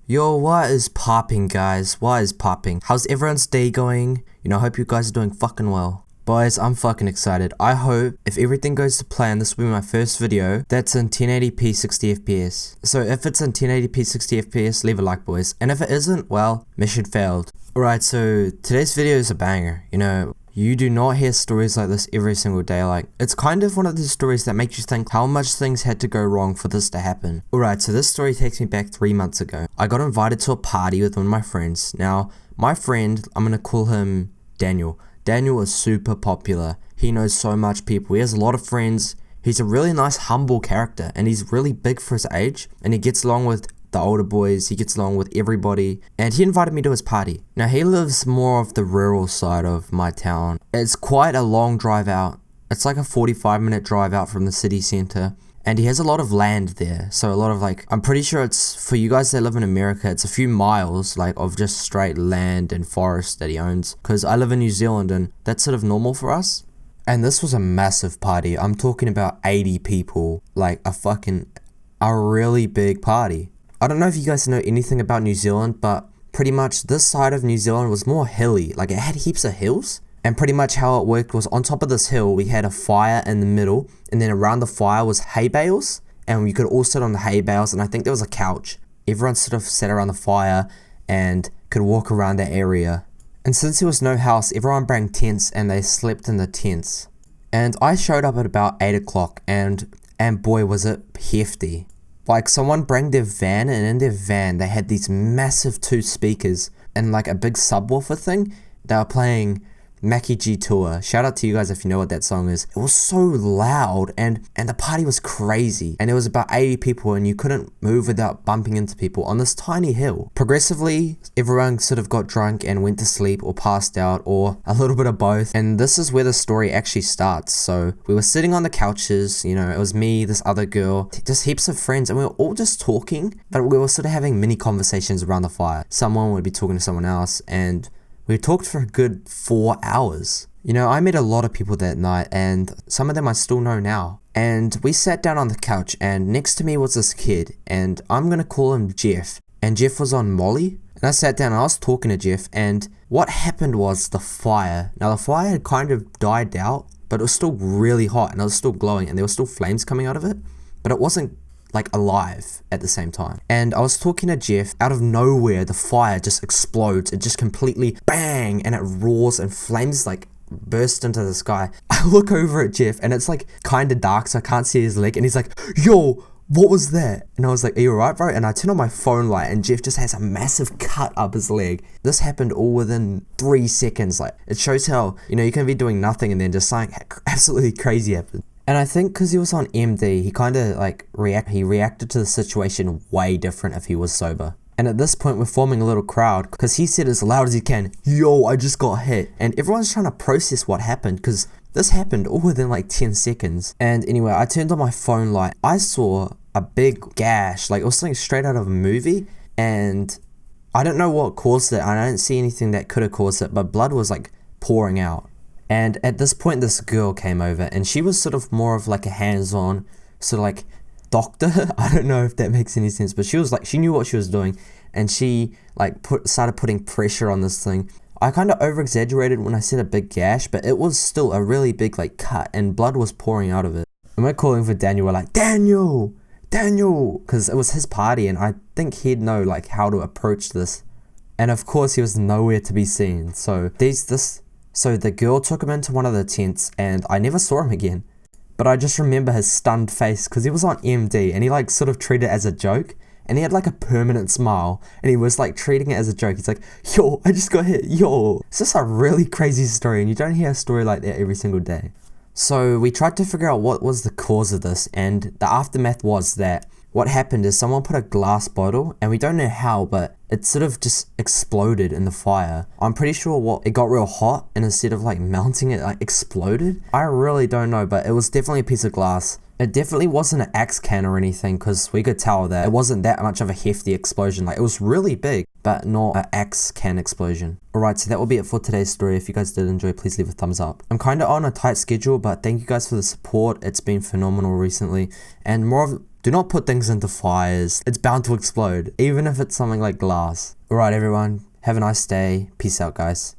Yo, what is popping, guys? What is popping? How's everyone's day going? I hope you guys are doing fucking well. Boys, I'm fucking excited. I hope if everything goes to plan, this will be my first video that's in 1080p 60 FPS. So if it's in 1080p 60 FPS, leave a like, boys. And if it isn't, well, mission failed. Alright, so today's video is a banger. You do not hear stories like this every single day. It's kind of one of those stories that makes you think how much things had to go wrong for this to happen. Alright, so this story takes me back 3 months ago. I got invited to a party with one of my friends. Now, my friend, I'm gonna call him Daniel. Daniel is super popular. He knows so much people. He has a lot of friends. He's a really nice, humble character, and he's really big for his age, and he gets along with the older boys, he gets along with everybody, and he invited me to his party. Now, he lives more of the rural side of my town. It's quite a long drive out. It's like a 45-minute drive out from the city center, and he has a lot of land there. So a lot of I'm pretty sure it's, for you guys that live in America, it's a few miles of just straight land and forest that he owns, because I live in New Zealand and that's sort of normal for us. And this was a massive party. I'm talking about 80 people, a really big party. I don't know if you guys know anything about New Zealand, but pretty much this side of New Zealand was more hilly. It had heaps of hills. And pretty much how it worked was on top of this hill, we had a fire in the middle. And then around the fire was hay bales. And you could all sit on the hay bales. And I think there was a couch. Everyone sort of sat around the fire and could walk around that area. And since there was no house, everyone brought tents and they slept in the tents. And I showed up at about 8 o'clock and boy was it hefty. Someone brought their van, and in their van they had these massive 2 speakers and a big subwoofer thing. They were playing Mackie G Tour. Shout out to you guys if you know what that song is. It was so loud and the party was crazy. And there was about 80 people and you couldn't move without bumping into people on this tiny hill. Progressively, everyone sort of got drunk and went to sleep or passed out or a little bit of both. And this is where the story actually starts. So we were sitting on the couches, it was me, this other girl, just heaps of friends, and we were all just talking, but we were sort of having mini conversations around the fire. Someone would be talking to someone else and we talked for a good 4 hours. I met a lot of people that night and some of them I still know now. And we sat down on the couch and next to me was this kid and I'm gonna call him Jeff. And Jeff was on Molly. And I sat down and I was talking to Jeff, and what happened was the fire. Now the fire had kind of died out, but it was still really hot and it was still glowing and there were still flames coming out of it. But it wasn't alive at the same time. And I was talking to Jeff, out of nowhere the fire just explodes. It just completely bang and it roars and flames burst into the sky. I look over at Jeff and it's kind of dark so I can't see his leg, and he's like, yo, what was that? And I was like, are you alright, bro? And I turn on my phone light and Jeff just has a massive cut up his leg. This happened all within 3 seconds. It shows how you can be doing nothing and then just something absolutely crazy happens. And I think because he was on MD, he kind of reacted to the situation way different if he was sober. And at this point, we're forming a little crowd because he said as loud as he can, yo, I just got hit. And everyone's trying to process what happened because this happened all within 10 seconds. And anyway, I turned on my phone light. I saw a big gash, it was something straight out of a movie. And I don't know what caused it. I didn't see anything that could have caused it, but blood was pouring out. And at this point, this girl came over and she was sort of more of a hands-on sort of doctor. I don't know if that makes any sense, but she was she knew what she was doing, and she started putting pressure on this thing. I kind of over-exaggerated when I said a big gash, but it was still a really big cut and blood was pouring out of it. And we're calling for Daniel. We're Daniel, because it was his party and I think he'd know how to approach this. And of course he was nowhere to be seen. So the girl took him into one of the tents and I never saw him again. But I just remember his stunned face because he was on MD and he sort of treated it as a joke. And he had a permanent smile and he was treating it as a joke. He's like, yo, I just got hit, yo. It's just a really crazy story and you don't hear a story like that every single day. So we tried to figure out what was the cause of this, and the aftermath was that what happened is someone put a glass bottle, and we don't know how, but it sort of just exploded in the fire. I'm pretty sure it got real hot, and instead of melting it, exploded. I really don't know, but it was definitely a piece of glass. It definitely wasn't an axe can or anything, because we could tell that it wasn't that much of a hefty explosion. It was really big, but not an axe can explosion. Alright, so that will be it for today's story. If you guys did enjoy, please leave a thumbs up. I'm kind of on a tight schedule, but thank you guys for the support. It's been phenomenal recently, and more of Do not put things into fires. It's bound to explode, even if it's something like glass. Alright everyone, have a nice day. Peace out guys.